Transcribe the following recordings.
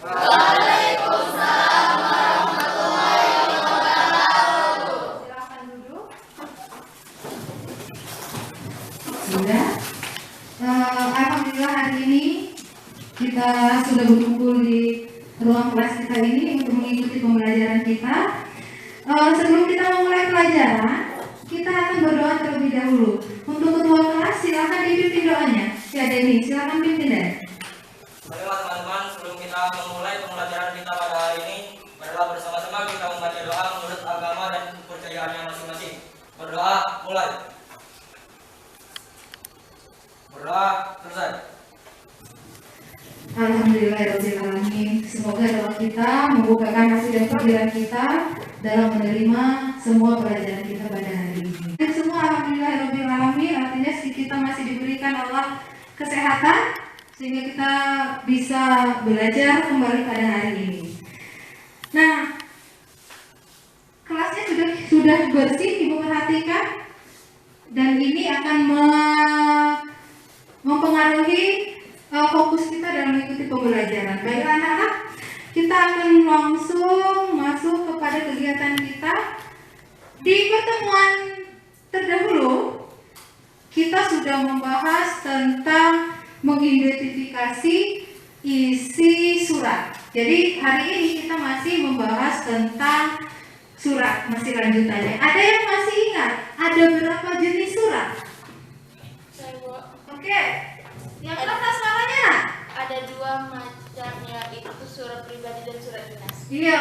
Waalaikumsalam warahmatullahi wabarakatuh. Silakan duduk. Sudah. Alhamdulillah hari ini kita sudah berkumpul di ruang kelas kita ini untuk mengikuti pembelajaran kita. Sebelum kita memulai pelajaran, kita akan berdoa terlebih dahulu. Untuk ketua kelas, silakan dipimpin doanya. Ya Denny, silakan pimpin deh. Baiklah teman-teman, sebelum kita memulai pembelajaran kita pada hari ini, marilah bersama-sama kita membaca doa menurut agama dan kepercayaannya masing-masing. Berdoa, mulai. Berdoa, selesai. Alhamdulillahirrahmanirrahim. Semoga doa kita membukakan hati dan pikiran kita dalam menerima semua pelajaran kita pada hari ini. Dan semua alhamdulillahirrahmanirrahim, artinya kita masih diberikan Allah kesehatan sehingga kita bisa belajar kembali pada hari ini. Nah, kelasnya sudah bersih, Ibu perhatikan, dan ini akan mempengaruhi fokus kita dalam mengikuti pembelajaran. Baiklah anak-anak, kita akan langsung masuk kepada kegiatan kita. Di pertemuan terdahulu, kita sudah membahas tentang mengidentifikasi isi surat. Jadi hari ini kita masih membahas tentang surat, masih lanjutannya. Ada yang masih ingat ada berapa jenis surat? Oke. Yang keras suaranya? Ada dua macam, yaitu surat pribadi dan surat dinas. Iya,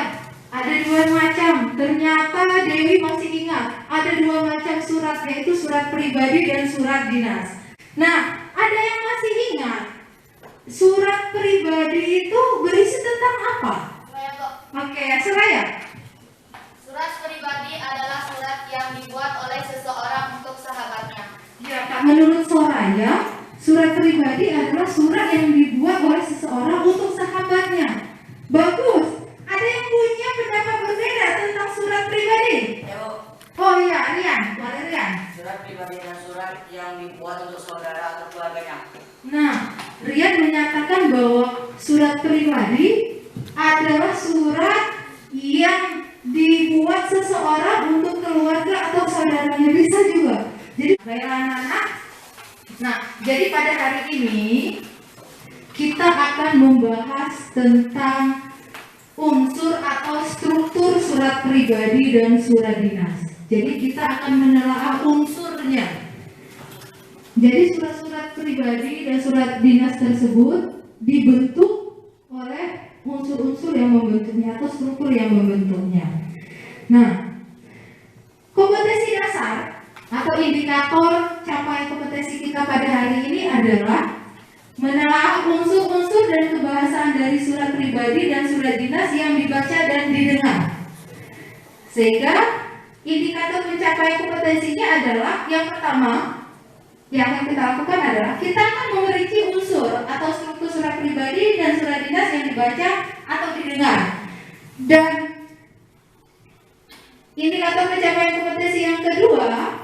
ada dua macam. Ternyata Dewi masih ingat. Ada dua macam surat, yaitu surat pribadi dan surat dinas. Nah, ada yang masih ingat surat pribadi itu berisi tentang apa? Saya kok. Oke, Seraya. Surat pribadi adalah surat yang dibuat oleh seseorang untuk sahabatnya. Ya, Kak, menurut Soraya, surat pribadi adalah surat yang dibuat oleh seseorang untuk sahabatnya. Bagus. Ada yang punya pendapat berbeda tentang surat pribadi? Ya, Bu. Oh iya, Rian. Boleh Rian. Surat pribadi dan surat yang dibuat untuk saudara atau keluarganya. Nah, Rian menyatakan bahwa surat pribadi adalah surat yang dibuat seseorang untuk keluarga atau saudaranya. Bisa juga. Jadi, baiklah anak-anak. Nah, jadi pada hari ini kita akan membahas tentang unsur atau struktur surat pribadi dan surat dinas. Jadi kita akan menelaah unsurnya. Jadi surat-surat pribadi dan surat dinas tersebut dibentuk oleh unsur-unsur yang membentuknya atau struktur yang membentuknya. Nah, kompetensi dasar atau indikator capaian kompetensi kita pada hari ini adalah menelaah unsur-unsur dan kebahasaan dari surat pribadi dan surat dinas yang dibaca dan didengar. Sehingga indikator pencapaian kompetensinya adalah yang pertama yang akan kita lakukan adalah kita akan merinci unsur atau struktur surat pribadi dan surat dinas yang dibaca atau didengar. Dan indikator pencapaian kompetensi yang kedua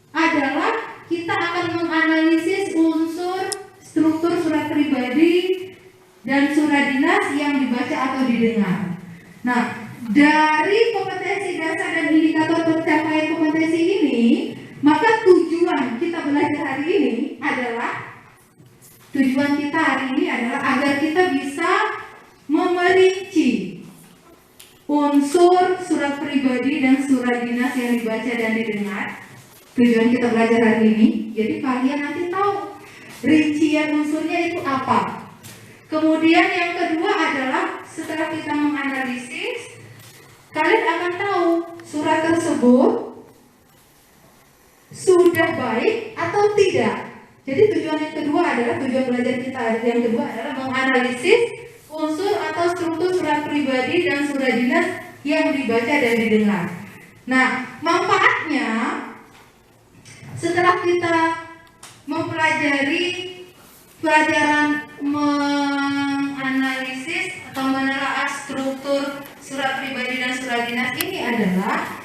adalah kita akan menganalisis unsur struktur surat pribadi dan surat dinas yang dibaca atau didengar. Nah, dari kompetensi dasar dan indikator pencapaian kompetensi ini, maka tujuan kita belajar hari ini adalah agar kita bisa memerinci unsur surat pribadi dan surat dinas yang dibaca dan didengar. Tujuan kita belajar hari ini, jadi kalian nanti tahu rincian unsurnya itu apa. Kemudian yang kedua adalah setelah kita menganalisis, kalian akan tahu surat tersebut sudah baik atau tidak. Jadi tujuan yang kedua adalah, tujuan belajar kita yang kedua adalah menganalisis unsur atau struktur surat pribadi dan surat dinas yang dibaca dan didengar. Nah, manfaatnya setelah kita mempelajari pelajaran menganalisis atau menelaah struktur surat pribadi dan surat dinas ini adalah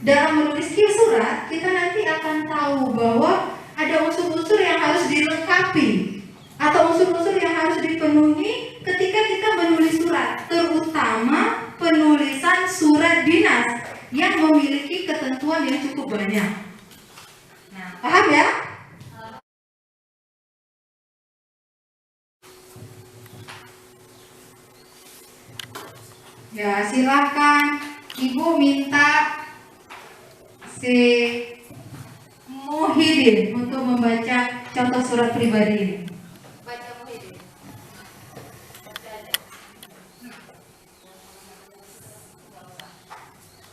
dalam menulis surat kita nanti akan tahu bahwa ada unsur-unsur yang harus dilengkapi atau unsur-unsur yang harus dipenuhi ketika kita menulis surat, terutama penulisan surat dinas yang memiliki ketentuan yang cukup banyak. Nah, paham ya? Ya, silakan Ibu minta si Muhyiddin untuk membaca contoh surat pribadi ini. Baca Muhyiddin.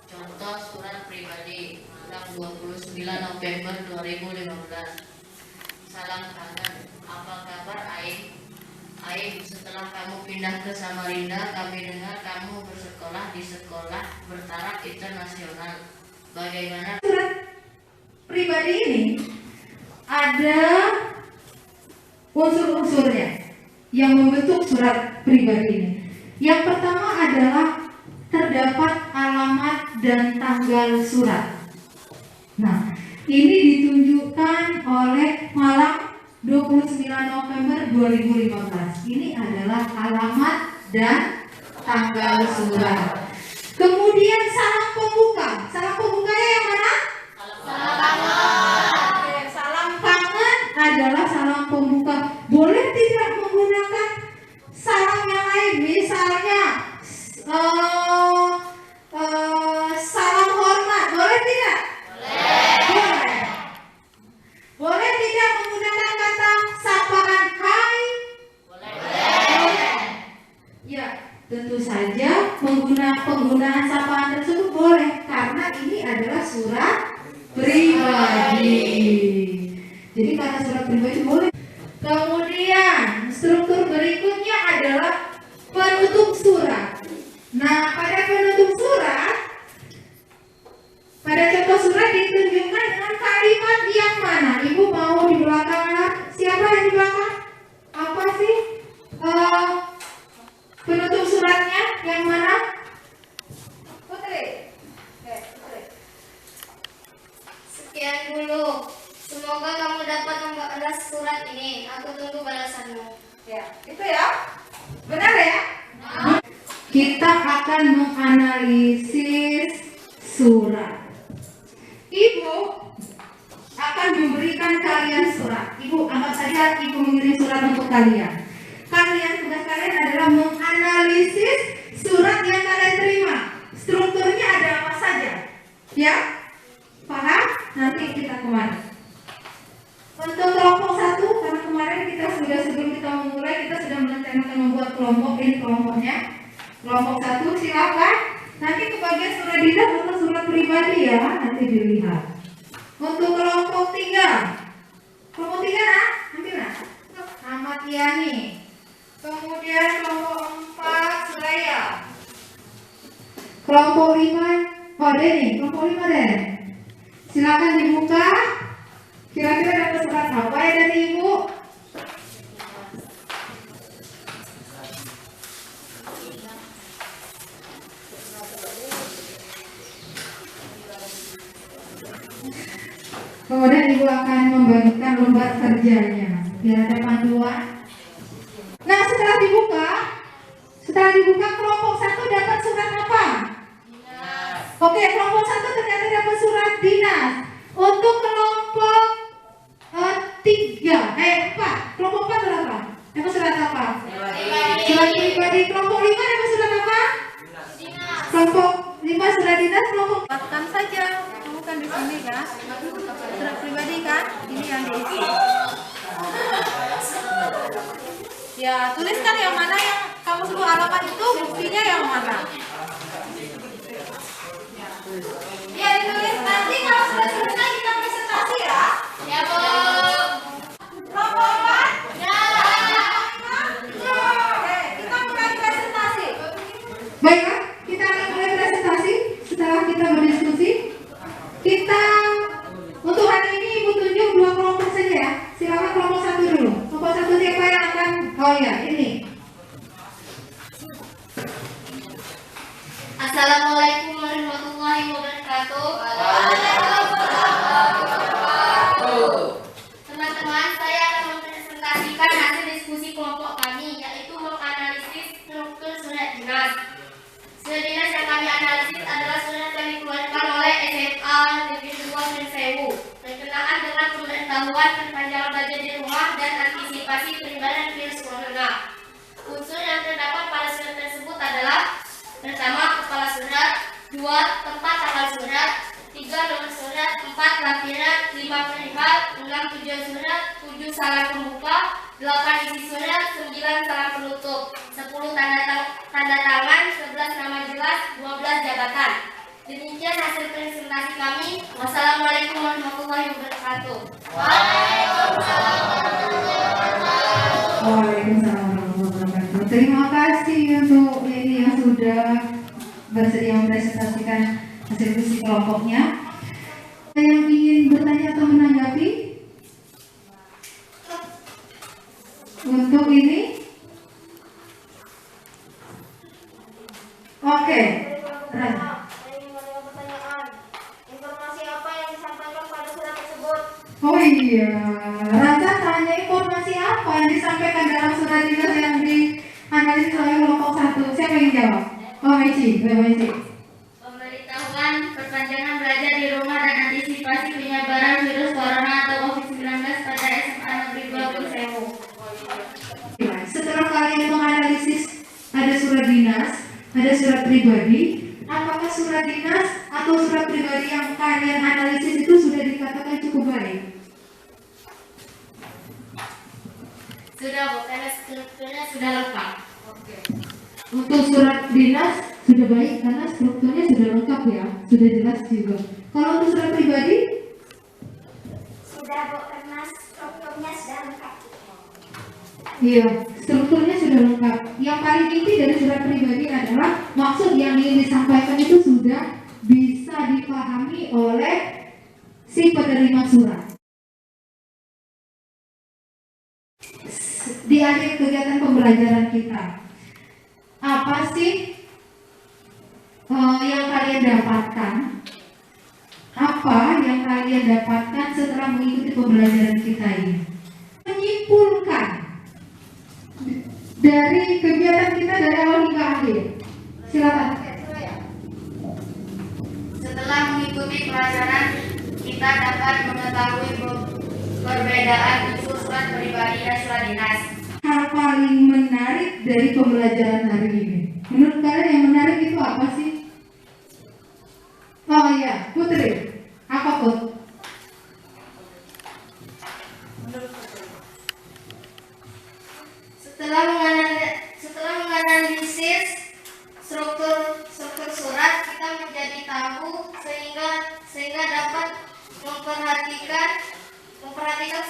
Contoh surat pribadi tanggal 29 November 2015. Salam kangen, apa kabar Aing? Aing, setelah kamu pindah ke Samarinda, kami dengar kamu bersekolah di sekolah bertaraf internasional. Bagaimana? Surat pribadi ini ada unsur-unsurnya yang membentuk surat pribadi ini. Yang pertama adalah terdapat alamat dan tanggal surat. Nah, ini ditunjukkan oleh malam 29 November 2015. Ini adalah alamat dan tanggal surat. Kemudian salam pembuka. Salam pembukanya yang mana? Oke, salam kangen adalah salam pembuka. Boleh tidak menggunakan salam yang lain? Misalnya salam hormat. Boleh tidak? Boleh. Boleh tidak menggunakan kata sapaan hai? Boleh. Ya, tentu saja penggunaan sapaan tersebut boleh karena ini adalah surat pribadi. Jadi kata surat pribadi boleh. Kemudian struktur berikutnya adalah penutup surat. Nah, pada penutup surat, pada contoh surat ditunjukkan dengan kalimat yang mana? Ibu mau di belakang? Siapa yang di belakang? Apa sih penutup suratnya yang mana? Putri. Putri. Sekian dulu. Semoga kamu dapat membalas surat ini. Aku tunggu balasanmu. Ya, itu ya. Benar ya? Kita akan menganalisis surat. Ibu akan memberikan kalian surat. Ibu anggap saja ibu mengirim surat untuk kalian. Tugas kalian adalah menganalisis surat yang kalian terima. Strukturnya ada apa saja? Ya? Paham? Nanti kita kemana? Untuk kelompok 1, karena kemarin kita sudah sebelum kita memulai kita sudah merencanakan membuat kelompok. Ini kelompoknya. Kelompok 1 silakan. Nanti kebagian surat dinas atau surat pribadi ya, nanti dilihat. Untuk kelompok 3. Kelompok 3 nah, nanti nah. Ahmad Yani. Kemudian kelompok 4 Suraya. Kelompok 5 Deni. Kelompok 5 deh. Silakan dibuka. Kira-kira dapat surat apa ya dari Ibu? Kemudian Ibu akan membagikan lembar kerjanya. Biar ada panduan. Nah, setelah dibuka kelompok 1 dapat surat apa? Dinas. Oke, kelompok 1 ternyata dapat surat dinas. Untuk kelompok 4, kelompok 4 surat apa? Dapat surat apa? Surat pribadi. Kelompok 5 dapat surat apa? Dinas. Kelompok 5 surat dinas. Kelompok Lakukan saja, kamu kan di sini kan, surat pribadi kan, ini yang diisi. Ya, tuliskan yang mana yang kamu sebut alamat itu, buktinya yang mana. ya ditulis. Nanti kalau sudah selesai kita presentasi ya. Ya, Bu. Kelompok 4. Ya. Oke, kita mulai presentasi. Baiklah, kita akan mulai presentasi. Setelah kita berdiskusi, kita untuk hari ini Ibu tunjuk 2 kelompok saja ya. Silakan kelompok 1 dulu. Kelompok 1 siapa yang akan? Oh ya, ini. pengetahuan perpanjangan belajar di rumah dan antisipasi penyebaran virus corona. Unsur yang terdapat pada surat tersebut adalah: pertama, kepala surat; 2, tempat tanggal surat; 3, nomor surat; 4, lampiran; 5, perihal; 6, tujuan surat; 7, salam pembuka; 8, isi surat; 9, salam penutup; 10, tanda tangan; 11, nama jelas; 12, jabatan. Demikian hasil presentasi kami. Wassalamualaikum warahmatullahi wabarakatuh. Waalaikumsalam warahmatullahi wabarakatuh. Waalaikumsalam warahmatullahi wabarakatuh. Terima kasih untuk ini yang sudah bersedia mempresentasikan hasil diskusi kelompoknya. Yang ingin bertanya atau menanggapi untuk ini? Oke. Informasi apa yang disampaikan pada surat tersebut? Oh iya, Raja tanya informasi apa yang disampaikan dalam surat dinas yang dianalisis oleh kelompok 1. Siapa yang jawab? Oh, Meci. Pemberitahuan perpanjangan belajar di rumah dan antisipasi penyebaran virus corona atau COVID-19 pada SMA Negeri 20 Sewu. Setelah kalian menganalisis ada surat dinas, ada surat pribadi, apakah surat dinas atau surat pribadi yang kalian analisis itu sudah dikatakan cukup baik? Sudah, Bu, karena strukturnya sudah lengkap. Untuk surat dinas sudah baik karena strukturnya sudah lengkap ya, sudah jelas juga. Kalau untuk surat pribadi? Sudah, Bu, karena strukturnya sudah lengkap. Iya, strukturnya sudah lengkap. Yang paling inti dari surat pribadi adalah maksud yang ingin disampaikan itu sudah bisa dipahami oleh si penerima surat. Di akhir kegiatan pembelajaran kita, apa sih yang kalian dapatkan? Apa yang kalian dapatkan setelah mengikuti pembelajaran kita ini? Menyimpulkan dari kegiatan kita dari awal hingga akhir. Silakan. Setelah mengikuti pelajaran, kita dapat mengetahui perbedaan unsur surat pribadi dan surat dinas. Hal paling menarik dari pembelajaran hari ini, menurut kalian yang menarik itu apa sih? Oh iya, Putri, apa Put? Setelah menganalisis struktur surat, kita menjadi tahu sehingga dapat memperhatikan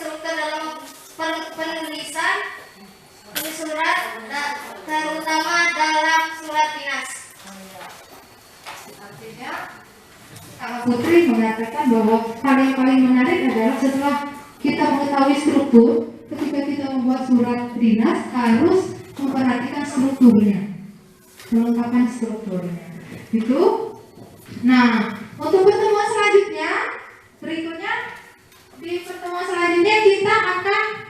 struktur dalam penulisan surat, terutama dalam surat dinas. Artinya, Putri mengatakan bahwa hal yang paling menarik adalah setelah kita mengetahui struktur, ketika kita membuat surat dinas harus memperhatikan strukturnya, kelengkapan strukturnya. Itu. Nah, untuk pertemuan selanjutnya, berikutnya di pertemuan selanjutnya kita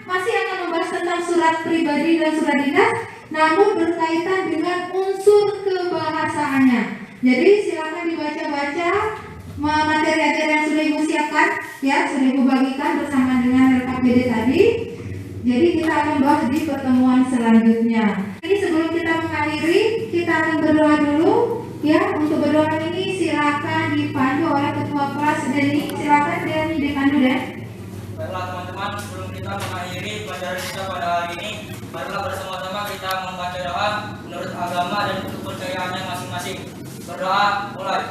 masih akan membahas tentang surat pribadi dan surat dinas, namun berkaitan dengan unsur kebahasaannya. Jadi silakan dibaca-baca materi-materi yang sudah Ibu siapkan, ya, sudah Ibu bagikan bersama dengan LKPD tadi. Jadi kita akan bahas di pertemuan selanjutnya. Ini sebelum kita mengakhiri, kita akan berdoa dulu, ya. Untuk berdoa ini silakan dipandu oleh ketua kelas Deni. Silakan Deni dipandu deh. Baiklah teman-teman, sebelum kita mengakhiri pelajaran kita pada hari ini, marilah bersama-sama kita membaca doa menurut agama dan kepercayaannya masing-masing. Berdoa, mulai.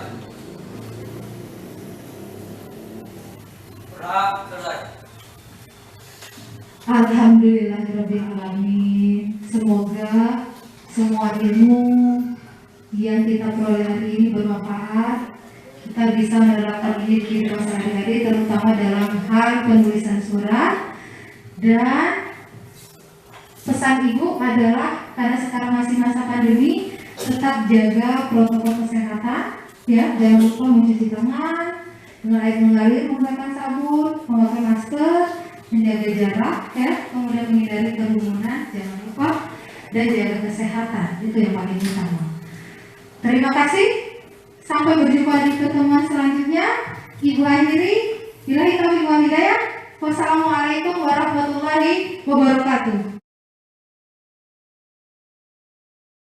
Berdoa, selesai. Alhamdulillahirrahmanirrahim. Semoga semua ilmu yang kita peroleh hari ini bermanfaat. Kita bisa menerapkan ini di kehidupan sehari-hari, terutama dalam hal penulisan surat. Dan pesan Ibu adalah karena sekarang masih masa pandemi, tetap jaga protokol kesehatan, ya. Jangan lupa mencuci tangan dengan air mengalir, menggunakan sabun, memakai masker, menjaga jarak, ya, kemudian menghindari kerumunan, jangan lupa, dan jaga kesehatan. Itu yang paling utama. Terima kasih. Sampai berjumpa di pertemuan selanjutnya. Ibu akhiri, billahi taufiq wal hidayah. Wassalamualaikum warahmatullahi wabarakatuh.